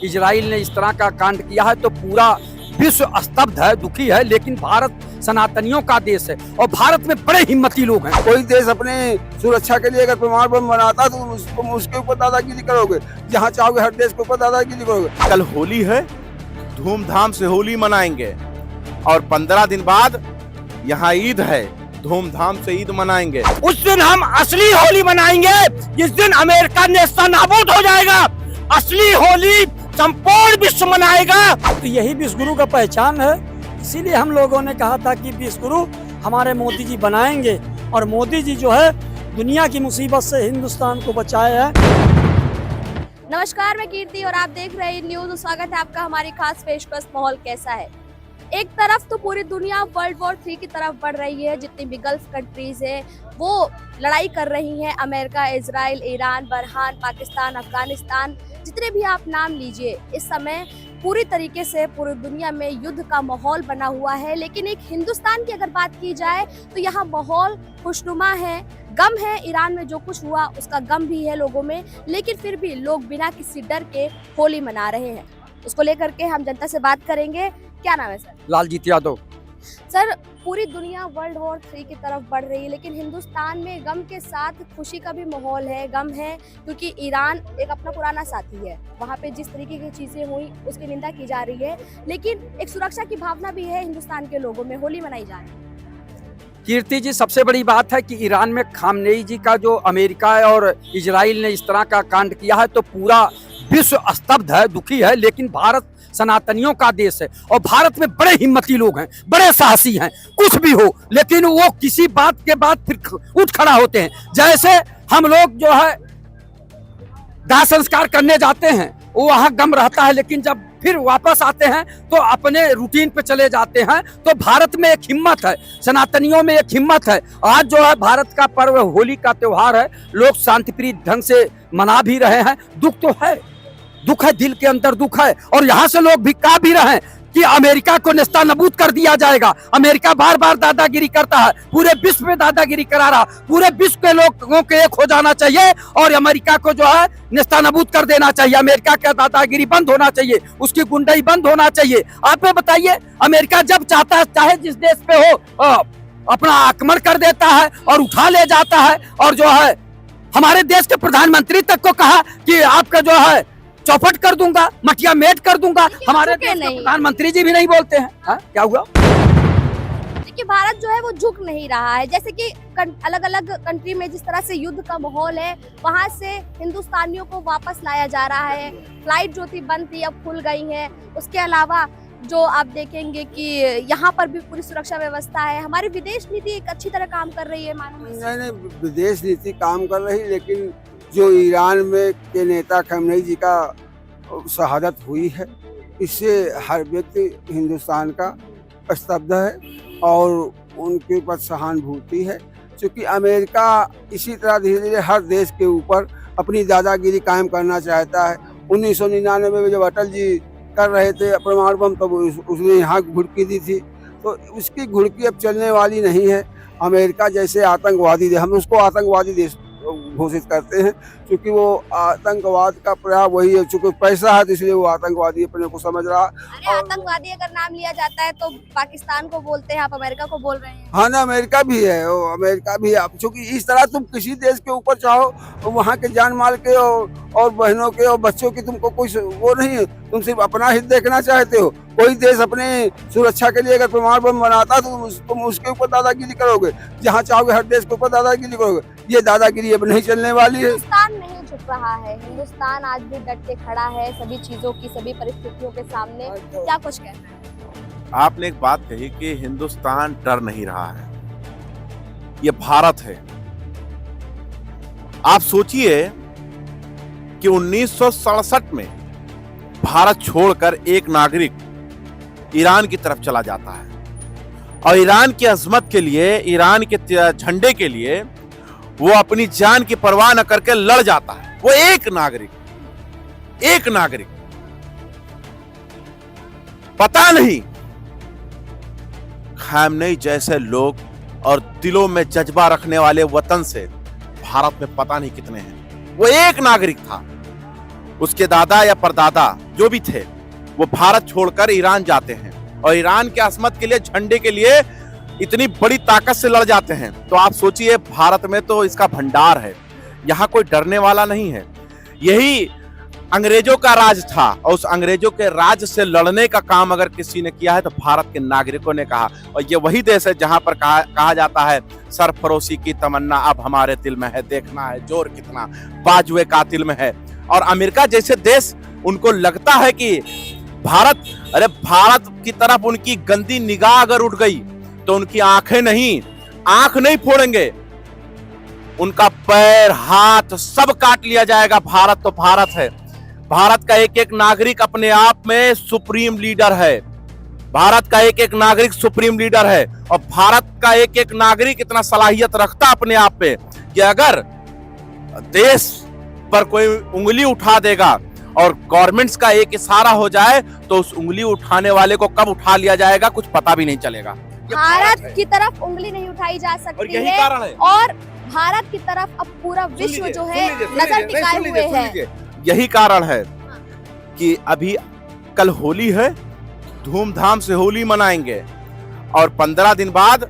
Israel ने इस तरह का कांड किया है तो पूरा विश्व स्तब्ध है, दुखी है। लेकिन भारत सनातनियों का देश है और भारत में बड़े हिम्मती लोग हैं। कोई देश अपनी सुरक्षा के लिए अगर परमाणु बम बनाता तो तुम उसके ऊपर दादागिरी करोगे, जहाँ चाहोगे हर देश के ऊपर दादागिरी करोगे। कल होली है, धूमधाम से होली मनाएंगे और 15 दिन बाद यहाँ ईद है, धूमधाम से ईद मनाएंगे। उस दिन हम असली होली मनाएंगे जिस दिन अमेरिका नेस्तनाबूद हो जाएगा। असली होली संपूर्ण विश्व मनाएगा। तो यही विश्वगुरु का पहचान है, इसीलिए हम लोगों ने कहा था कि विश्वगुरु हमारे मोदी जी बनाएंगे और मोदी जी जो है दुनिया की मुसीबत से हिंदुस्तान को बचाए हैं। नमस्कार, मैं कीर्ति और आप देख रहे हैं न्यूज़। स्वागत है आपका हमारी खास पेशकश। माहौल कैसा है? एक तरफ तो पूरी दुनिया वर्ल्ड वॉर 3 की तरफ बढ़ रही है। जितनी भी गल्फ कंट्रीज है वो लड़ाई कर रही हैं। America, Israel, Iran, Bahrain, Pakistan, Afghanistan, जितने भी आप नाम लीजिए, इस समय पूरी तरीके से पूरी दुनिया में युद्ध का माहौल बना हुआ है। लेकिन एक हिंदुस्तान की अगर बात की जाए तो यहाँ माहौल खुशनुमा है। गम है, ईरान में जो कुछ हुआ उसका गम भी है लोगों में, लेकिन फिर भी लोग बिना किसी डर के होली मना रहे हैं। उसको लेकर के हम जनता से बात करेंगे। क्या नाम है सर? लालजीत यादव। सर, पूरी दुनिया वर्ल्ड वॉर 3 की तरफ बढ़ रही है, लेकिन हिंदुस्तान में गम के साथ खुशी का भी माहौल है। गम है क्योंकि ईरान एक अपना पुराना साथी है। वहाँ पे जिस तरीके की चीजें हुई उसकी निंदा की जा रही है, लेकिन एक सुरक्षा की भावना भी है हिंदुस्तान के लोगों में। होली मनाई जा रही है। कीर्ति जी, सबसे बड़ी बात है कि ईरान में खामनेई जी का जो अमेरिका और इजराइल ने इस तरह का कांड किया है तो पूरा विश्व स्तब्ध है, दुखी है। लेकिन भारत सनातनियों का देश है और भारत में बड़े हिम्मती लोग हैं, बड़े साहसी हैं। कुछ भी हो लेकिन वो किसी बात के बाद फिर उठ खड़ा होते हैं। जैसे हम लोग जो है दाह संस्कार करने जाते हैं, वो वहाँ गम रहता है, लेकिन जब फिर वापस आते हैं तो अपने रूटीन पे चले जाते हैं। तो भारत में एक हिम्मत है, सनातनियों में एक हिम्मत है। आज जो है भारत का पर्व होली का त्योहार है, लोग शांतिप्रिय ढंग से मना भी रहे हैं। दुख तो है, दुख है, दिल के अंदर दुख है। और यहाँ से लोग भी कह भी रहे हैं कि अमेरिका को नेस्तनाबूद कर दिया जाएगा। अमेरिका बार बार दादागिरी करता है, पूरे विश्व में दादागिरी करा रहा। पूरे विश्व के लोगों के एक हो जाना चाहिए और अमेरिका को जो है नेस्तनाबूद कर देना चाहिए। अमेरिका का दादागिरी बंद होना चाहिए, उसकी गुंडाई बंद होना चाहिए। आप ये बताइए, अमेरिका जब चाहता है, चाहे जिस देश पे हो, अपना आक्रमण कर देता है और उठा ले जाता है। और जो है हमारे देश के प्रधानमंत्री तक को कहा कि आपका जो है चौपट कर दूंगा, मटिया मेट कर दूंगा। हमारे देश के प्रधानमंत्री जी भी नहीं बोलते हैं। क्या हुआ? देखिए, भारत जो है वो झुक नहीं रहा है। जैसे कि अलग अलग कंट्री में जिस तरह से युद्ध का माहौल है, वहां से हिंदुस्तानियों को वापस लाया जा रहा है। फ्लाइट जो थी बंद थी, अब खुल गई है। उसके अलावा जो आप देखेंगे कि यहाँ पर भी पूरी सुरक्षा व्यवस्था है। हमारी विदेश नीति एक अच्छी तरह काम कर रही है। नहीं, विदेश नीति काम कर रही, लेकिन जो ईरान में के नेता खामनेई जी का शहादत हुई है, इससे हर व्यक्ति हिंदुस्तान का स्तब्ध है और उनके ऊपर सहानुभूति है। क्योंकि अमेरिका इसी तरह धीरे धीरे हर देश के ऊपर अपनी दादागिरी कायम करना चाहता है। 1999 में जब अटल जी कर रहे थे परमाणु बम, तब उसने यहाँ घुड़की दी थी, तो उसकी घुड़की अब चलने वाली नहीं है। अमेरिका जैसे आतंकवादी, हम उसको आतंकवादी देश घोषित करते हैं, क्योंकि वो आतंकवाद का प्रयास वही है। चूंकि पैसा है तो इसलिए वो आतंकवादी अपने को समझ रहा। अरे आतंकवादी अगर नाम लिया जाता है तो पाकिस्तान को बोलते हैं, आप अमेरिका को बोल रहे हैं। हाँ ना, अमेरिका भी है, अमेरिका भी है। चूंकि इस तरह तुम किसी देश के ऊपर चाहो तो वहाँ के जान माल के और बहनों के और बच्चों की तुमको कोई वो नहीं है। तुम सिर्फ अपना हित देखना चाहते हो। कोई देश अपने सुरक्षा के लिए अगर परमाणु बम बनाता तो तुम उसके ऊपर दादागिरी करोगे, जहाँ चाहोगे हर देश के ऊपर दादागिरी करोगे। ये दादागिरी अब नहीं चलने वाली है। हिंदुस्तान नहीं झुक रहा है। हिंदुस्तान आज भी डट के खड़ा है सभी चीजों की, सभी परिस्थितियों के सामने। क्या कुछ कहना है? आपने एक बात कही कि हिंदुस्तान डर नहीं रहा है, ये भारत है। आप सोचिए कि 1967 में भारत छोड़कर एक नागरिक ईरान की तरफ चला जाता है और ईरान की अजमत के लिए, ईरान के झंडे के लिए वो अपनी जान की परवाह न करके लड़ जाता है। वो एक नागरिक पता नहीं खामनेई जैसे लोग और दिलों में जज्बा रखने वाले वतन से भारत में पता नहीं कितने हैं। वो एक नागरिक था, उसके दादा या परदादा जो भी थे वो भारत छोड़कर ईरान जाते हैं और ईरान के अजमत के लिए, झंडे के लिए इतनी बड़ी ताकत से लड़ जाते हैं। तो आप सोचिए, भारत में तो इसका भंडार है, यहाँ कोई डरने वाला नहीं है। यही अंग्रेजों का राज था और उस अंग्रेजों के राज से लड़ने का काम अगर किसी ने किया है तो भारत के नागरिकों ने कहा। और ये वही देश है जहां पर कहा जाता है, सरफरोशी की तमन्ना अब हमारे दिल में है, देखना है जोर कितना बाजुए कातिल में है। और अमेरिका जैसे देश, उनको लगता है कि भारत की तरफ उनकी गंदी निगाह अगर उठ गई तो उनकी आंख नहीं फोड़ेंगे, उनका पैर हाथ सब काट लिया जाएगा। भारत तो भारत है, भारत का एक एक नागरिक अपने आप में सुप्रीम लीडर है। भारत का एक एक नागरिक सुप्रीम लीडर है और भारत का एक एक नागरिक इतना सलाहियत रखता अपने आप पे कि अगर देश पर कोई उंगली उठा देगा और गवर्नमेंट्स का एक इशारा हो जाए तो उस उंगली उठाने वाले को कब उठा लिया जाएगा कुछ पता भी नहीं चलेगा। भारत की तरफ उंगली नहीं उठाई जा सकती है और भारत की तरफ अब पूरा विश्व जो है नजर टिकाए हुए है। यही कारण है कि अभी कल होली है, धूमधाम से होली मनाएंगे और 15 दिन बाद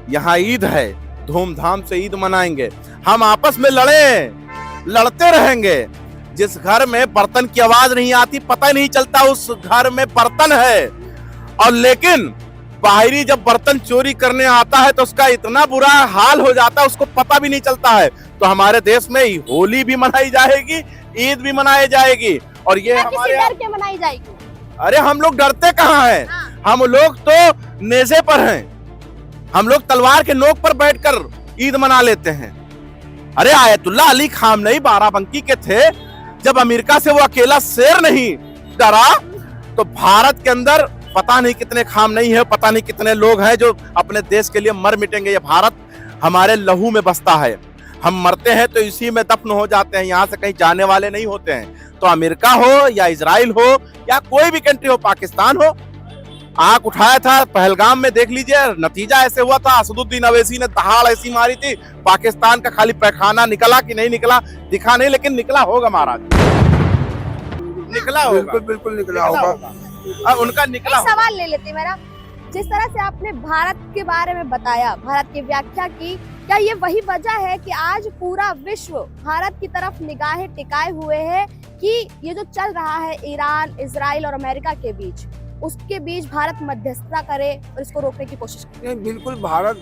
यहाँ ईद है, धूमधाम से ईद मनाएंगे। हम आपस में लड़ते रहेंगे। जिस घर में बर्तन की आवाज नहीं आती, पता ही नहीं चलता उस घर में बर्तन है। और लेकिन बाहरी जब बर्तन चोरी करने आता है तो उसका इतना बुरा हाल हो जाता है, उसको पता भी नहीं चलता है। तो हमारे देश में होली भी मनाई जाएगी, ईद भी मनाई जाएगी और ये हमारे डर के मनाई जाएगी। अरे हम लोग डरते कहाँ हैं? हम लोग तो नेज़े पर हैं, हम लोग तलवार के नोक पर बैठकर ईद मना लेते हैं। अरे आयतुल्लाह अली खामनेई बाराबंकी के थे, जब अमेरिका से वो अकेला शेर नहीं डरा तो भारत के अंदर पता नहीं कितने खामनेई है, पता नहीं कितने लोग हैं जो अपने देश के लिए मर मिटेंगे। ये भारत हमारे लहू में बसता है, हम मरते हैं तो इसी में दफन हो जाते हैं, यहाँ से कहीं जाने वाले नहीं होते हैं। तो अमेरिका हो या इजराइल हो या कोई भी कंट्री हो, पाकिस्तान हो, आंख उठाया था पहलगाम में, देख लीजिए नतीजा ऐसे हुआ था। असदुद्दीन अवैसी ने दहाड़ ऐसी मारी थी, पाकिस्तान का खाली पैखाना निकला कि नहीं निकला दिखा नहीं, लेकिन निकला होगा महाराज, निकला होगा, बिल्कुल निकला होगा। उनका निकला। एक सवाल ले लेते मेरा, जिस तरह से आपने भारत के बारे में बताया, भारत की व्याख्या की, क्या ये वही वजह है कि आज पूरा विश्व भारत की तरफ निगाहें टिकाए हुए है कि ये जो चल रहा है ईरान, इजराइल और अमेरिका के बीच, उसके बीच भारत मध्यस्थता करे और इसको रोकने की कोशिश करे? नहीं, बिल्कुल भारत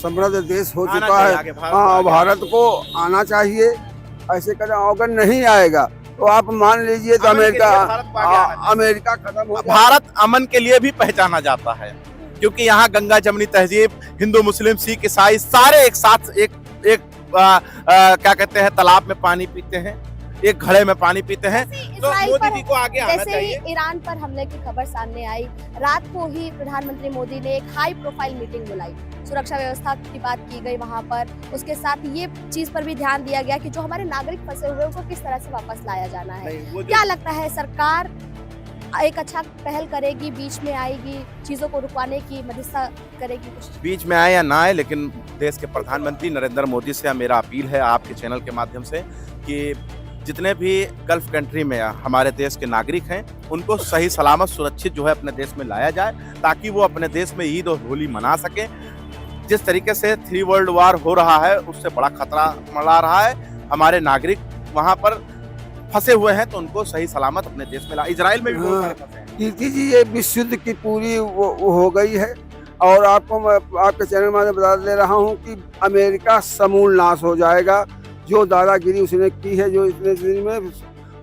समृद्ध देश हो चुका है। हाँ, भारत को आना चाहिए, ऐसे कदम अगर नहीं आएगा तो आप मान लीजिए तो अमेरिका खत्म हो। भारत अमन के लिए भी पहचाना जाता है क्योंकि यहाँ गंगा जमनी तहजीब, हिंदू मुस्लिम सिख ईसाई सारे एक साथ एक क्या कहते हैं, तालाब में पानी पीते हैं, एक घड़े में पानी पीते हैं। तो मोदी जी को आगे आना चाहिए। जैसे ही ईरान पर हमले की खबर सामने आई, रात को ही प्रधानमंत्री मोदी ने एक हाई प्रोफाइल मीटिंग बुलाई, सुरक्षा व्यवस्था की बात की गई वहां पर। उसके साथ ये चीज पर भी ध्यान दिया गया कि जो हमारे नागरिक फंसे हुए उनको किस तरह से वापस लाया जाना है। क्या लगता है, सरकार एक अच्छा पहल करेगी, बीच में आएगी, चीजों को रुकवाने की मध्यस्थता करेगी कोशिश? बीच में आए या ना आए, लेकिन देश के प्रधानमंत्री नरेंद्र मोदी से मेरा अपील है आपके चैनल के माध्यम से कि जितने भी गल्फ कंट्री में हमारे देश के नागरिक हैं उनको सही सलामत सुरक्षित जो है अपने देश में लाया जाए, ताकि वो अपने देश में ईद और होली मना सके। जिस तरीके से 3 वर्ल्ड वार हो रहा है उससे बड़ा खतरा मंडरा रहा है, हमारे नागरिक वहां पर फंसे हुए हैं तो उनको सही सलामत अपने देश में ला। इजराइल में भी बहुत सारे फंसे हैं। कीर्ति जी, ये विश्व युद्ध की पूरी वो हो गई है और आपको मैं आपके चैनल में बता दे रहा हूँ कि अमेरिका समूल नाश हो जाएगा। जो दादागिरी उसने की है जो इतने दिन में,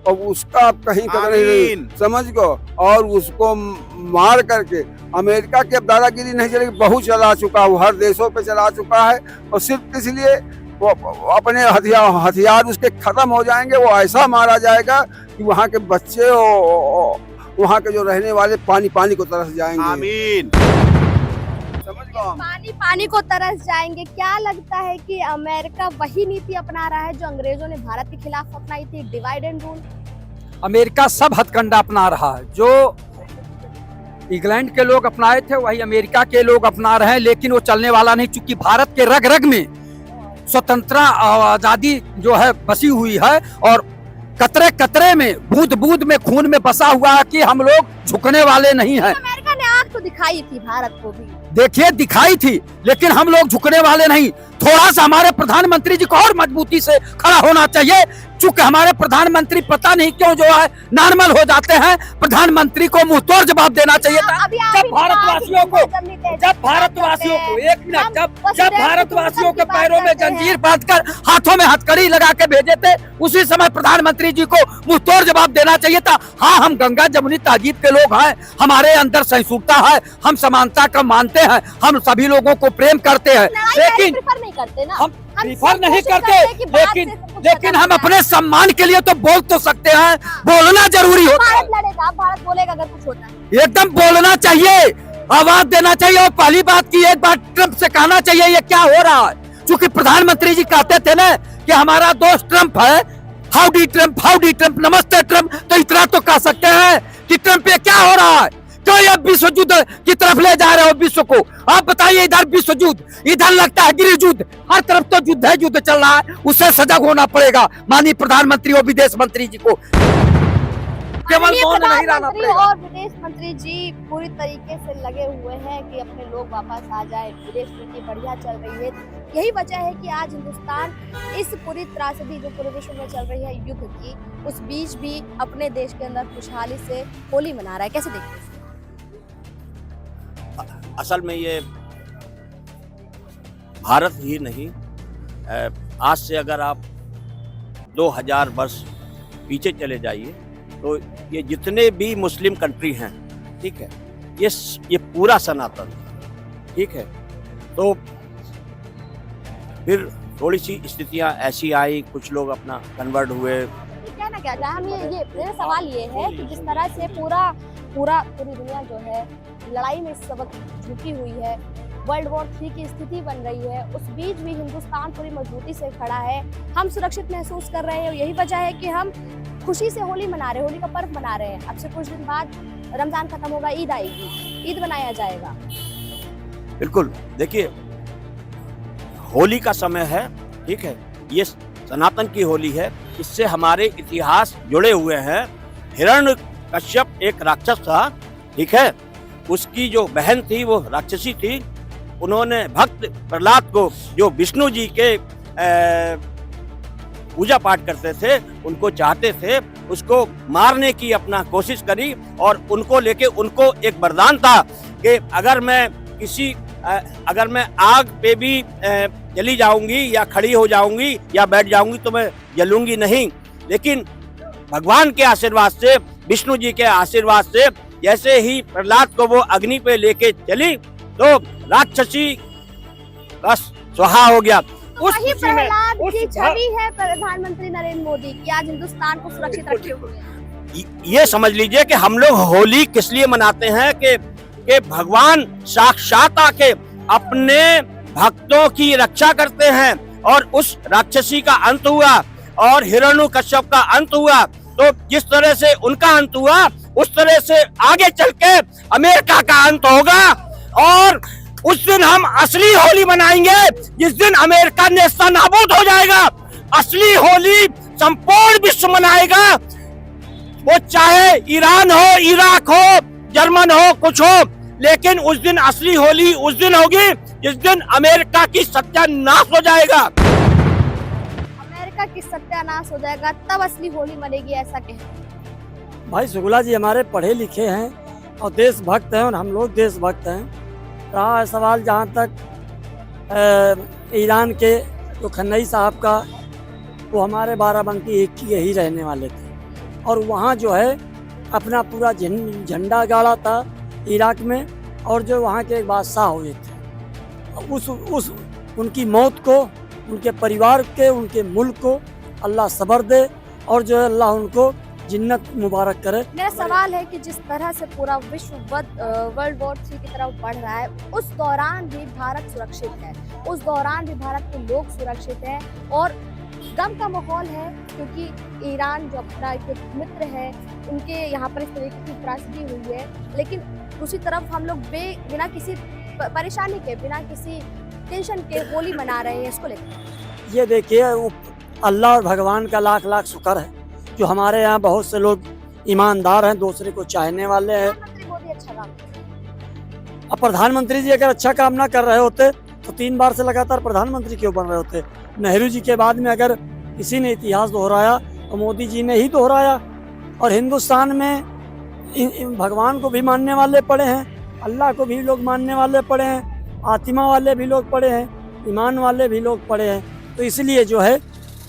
और उसका अब कहीं कदर नहीं, समझ गो, और उसको मार करके अमेरिका की अब दादागिरी नहीं चलेगी, बहुत चला चुका, वो हर देशों पे चला चुका है। और सिर्फ इसलिए वो अपने हथियार उसके खत्म हो जाएंगे, वो ऐसा मारा जाएगा कि वहाँ के बच्चे और वहाँ के जो रहने वाले पानी को तरस जाएंगे। आमीन। पानी को तरस जाएंगे। क्या लगता है कि अमेरिका वही नीति अपना रहा है जो अंग्रेजों ने भारत के खिलाफ अपनाई थी, डिवाइड एंड रूल? अमेरिका सब हथकंडा अपना रहा है, जो इंग्लैंड के लोग अपनाए थे वही अमेरिका के लोग अपना रहे हैं, लेकिन वो चलने वाला नहीं, चूंकि भारत के रग रग में स्वतंत्रता आजादी जो है बसी हुई है और कतरे कतरे में, बूंद बूंद में, खून में बसा हुआ है कि हम लोग झुकने वाले नहीं हैं। अमेरिका ने आंख तो दिखाई थी भारत को भी, देखिए दिखाई थी, लेकिन हम लोग झुकने वाले नहीं। थोड़ा सा हमारे प्रधानमंत्री जी को और मजबूती से खड़ा होना चाहिए, चूंकि हमारे प्रधानमंत्री पता नहीं क्यों जो है नॉर्मल हो जाते हैं। प्रधानमंत्री को मुंहतोड़ जवाब देना चाहिए था। जब भारतवासियों को एक मिनट, जब भारतवासियों के पैरों में जंजीर बांधकर हाथों में हथकड़ी लगा के भेजे थे, उसी समय प्रधानमंत्री जी को मुंहतोड़ जवाब देना चाहिए था। हाँ, हम गंगा जमुनी तहजीब के लोग हैं, हमारे अंदर सहिष्णुता है, हम समानता का मानते हैं, हम सभी लोगों को प्रेम करते हैं, लेकिन करते ना, हम प्रीफर नहीं करते, लेकिन हम अपने सम्मान के लिए तो बोल तो सकते हैं, बोलना जरूरी होता है। भारत लड़ेगा, भारत बोलेगा अगर कुछ होता है, एकदम बोलना चाहिए, आवाज देना चाहिए। और पहली बात की एक बार ट्रंप से कहना चाहिए ये क्या हो रहा है, क्योंकि प्रधानमंत्री जी कहते थे ना कि हमारा दोस्त ट्रंप है, हाउडी ट्रंप, हाउडी ट्रंप, नमस्ते ट्रंप, तो इतना तो कह सकते हैं कि ट्रंप ये क्या हो रहा है, क्यों ये विश्व युद्ध की तरफ ले जा रहे हो विश्व को। आप बताइए, इधर विश्व युद्ध, इधर लगता है गृह युद्ध, हर तरफ तो युद्ध है, युद्ध चल रहा है, उससे सजग होना पड़ेगा माननीय प्रधानमंत्री और विदेश मंत्री जी को। केवल मौन नहीं रहना प्रधानमंत्री पड़ेगा। और विदेश मंत्री जी पूरी तरीके से लगे हुए हैं कि अपने लोग वापस आ जाए, विदेश नीति बढ़िया चल रही है। यही वजह है कि आज हिंदुस्तान इस पूरी त्रासदी जो पूरे विश्व में चल रही है युद्ध की, उस बीच भी अपने देश के अंदर खुशहाली से होली मना रहा है। कैसे देखते हैं? असल में ये भारत ही नहीं, आज से अगर आप 2000 वर्ष पीछे चले जाइए तो ये जितने भी मुस्लिम कंट्री हैं, ठीक है, ये पूरा सनातन, ठीक है। तो फिर थोड़ी सी स्थितियां ऐसी आई, कुछ लोग अपना कन्वर्ट हुए। कहना क्या चाहे हम, ये मेरा सवाल ये है कि जिस तरह से पूरी दुनिया जो है लड़ाई में इस वक्त झुकी हुई है, वर्ल्ड वॉर 3 की स्थिति बन रही है, उस बीच भी हिंदुस्तान पूरी मजबूती से खड़ा है, हम सुरक्षित महसूस कर रहे हैं। और यही वजह है कि हम खुशी से होली मना रहे हैं, होली का पर्व मना रहे हैं। अब से कुछ दिन बाद रमजान खत्म होगा, ईद आएगी, ईद मनाया जाएगा। बिल्कुल, देखिए होली का समय है, ठीक है, ये सनातन की होली है, इससे हमारे इतिहास जुड़े हुए हैं। हिरण्यकश्यप एक राक्षस था, ठीक है, उसकी जो बहन थी वो राक्षसी थी। उन्होंने भक्त प्रहलाद को, जो विष्णु जी के पूजा पाठ करते थे, उनको चाहते थे, उसको मारने की अपना कोशिश करी, और उनको लेके उनको एक वरदान था कि अगर मैं आग पे भी जली जाऊंगी या खड़ी हो जाऊंगी या बैठ जाऊंगी तो मैं जलूंगी नहीं। लेकिन भगवान के आशीर्वाद से, विष्णु जी के आशीर्वाद से, जैसे ही प्रहलाद को वो अग्नि पे लेके चली तो राक्षसी का स्वाहा हो गया। उस वही खुशी में प्रहलाद की छवि है प्रधानमंत्री नरेंद्र मोदी की, आज हिंदुस्तान को सुरक्षित रखे हुए हैं। ये समझ लीजिए कि हम लोग होली किस लिए मनाते हैं कि भगवान साक्षात आके अपने भक्तों की रक्षा करते हैं, और उस राक्षसी का अंत हुआ और हिरण्यकश्यप का अंत हुआ। तो जिस तरह से उनका अंत हुआ, उस तरह से आगे चल के अमेरिका का अंत होगा, और उस दिन हम असली होली मनाएंगे जिस दिन अमेरिका नेस्तनाबूद हो जाएगा। असली होली संपूर्ण विश्व मनाएगा, वो चाहे ईरान हो, इराक हो, जर्मन हो, कुछ हो, लेकिन उस दिन असली होली उस दिन होगी जिस दिन अमेरिका की सत्यानाश हो जाएगा। अमेरिका की सत्यानाश हो जाएगा, तब असली होली मनेगी, ऐसा कहते भाई शुक्ला जी हमारे पढ़े लिखे हैं और देशभक्त हैं, और हम लोग देशभक्त हैं। रहा है सवाल जहाँ तक ईरान के जो खन्नई साहब का, वो हमारे बाराबंकी एक के ही रहने वाले थे, और वहाँ जो है अपना पूरा झंडा गाड़ा था इराक में, और जो वहाँ के एक बादशाह हुए थे। उस उनकी मौत को, उनके परिवार के, उनके मुल्क को अल्लाह सब्र दे, और जो है अल्लाह उनको जिन्नत मुबारक करे। मेरा सवाल है कि जिस तरह से पूरा विश्व वर्ल्ड वॉर 3 की तरफ बढ़ रहा है, उस दौरान भी भारत सुरक्षित है, उस दौरान भी भारत के लोग सुरक्षित हैं, और गम का माहौल है क्योंकि ईरान जो अपना एक मित्र है, उनके यहाँ पर इस तरीके की त्रासदी हुई है। लेकिन दूसरी तरफ हम लोग बिना किसी परेशानी के, बिना किसी टेंशन के होली मना रहे हैं, इसको लेकर। ये देखिए, अल्लाह और भगवान का लाख लाख शुक्र है जो हमारे यहाँ बहुत से लोग ईमानदार हैं, दूसरे को चाहने वाले हैं। प्रधानमंत्री मोदी अच्छा काम कर रहे हैं। अब प्रधानमंत्री जी अगर अच्छा काम ना कर रहे होते तो 3 बार से लगातार प्रधानमंत्री क्यों बन रहे होते? नेहरू जी के बाद में अगर किसी ने इतिहास दोहराया तो मोदी जी ने ही दोहराया। और हिंदुस्तान में भगवान को भी मानने वाले पड़े हैं, अल्लाह को भी लोग मानने वाले पड़े हैं, आतिमा वाले भी लोग पड़े हैं, ईमान वाले भी लोग पड़े हैं। तो इसलिए जो है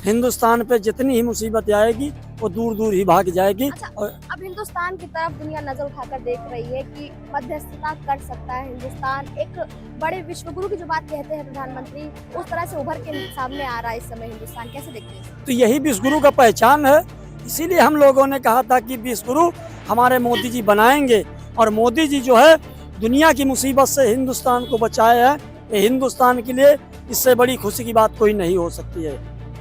हिंदुस्तान पे जितनी ही मुसीबत आएगी वो दूर दूर ही भाग जाएगी। अच्छा, और अब हिंदुस्तान की तरफ दुनिया नजर उठाकर देख रही है कि मध्यस्थता कर सकता है हिंदुस्तान। एक बड़े विश्वगुरु की जो बात कहते हैं प्रधानमंत्री, उस तरह से उभर के सामने आ रहा है इस समय हिंदुस्तान। कैसे देखते हैं? तो यही विश्वगुरु का पहचान है। इसीलिए हम लोगों ने कहा था कि विश्वगुरु हमारे मोदी जी बनाएंगे। और मोदी जी जो है दुनिया की मुसीबत से हिंदुस्तान को बचाए हैं। ये हिंदुस्तान के लिए इससे बड़ी खुशी की बात कोई नहीं हो सकती है।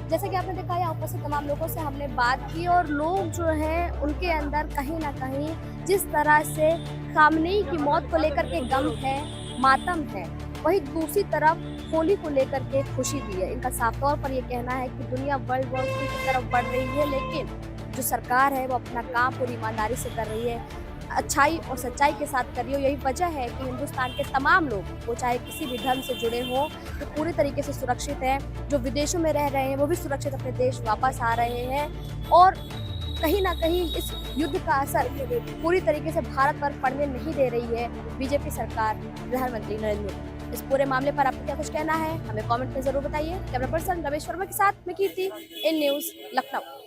जैसे कि आपने देखा यहाँ उपस्थित तमाम लोगों से हमने बात की और लोग जो हैं उनके अंदर कहीं ना कहीं जिस तरह से खामनेई की मौत को लेकर के गम है, मातम है, वही दूसरी तरफ होली को लेकर के खुशी भी है। इनका साफ तौर पर ये कहना है कि दुनिया वर्ल्ड वॉर 3 की तरफ बढ़ रही है, लेकिन जो सरकार है वो अपना काम पूरी ईमानदारी से कर रही है, अच्छाई और सच्चाई के साथ कर रही हो। यही वजह है कि हिंदुस्तान के तमाम लोग, वो चाहे किसी भी धर्म से जुड़े हों, तो पूरी तरीके से सुरक्षित हैं। जो विदेशों में रह रहे हैं वो भी सुरक्षित अपने देश वापस आ रहे हैं। और कहीं ना कहीं इस युद्ध का असर पूरी तरीके से भारत पर पड़ने नहीं दे रही है बीजेपी सरकार, प्रधानमंत्री नरेंद्र मोदी। इस पूरे मामले पर आपको क्या कुछ कहना है हमें कमेंट में जरूर बताइए। कैमरा पर्सन रमेश वर्मा के साथ मैं कीर्ति, इन न्यूज़ लखनऊ।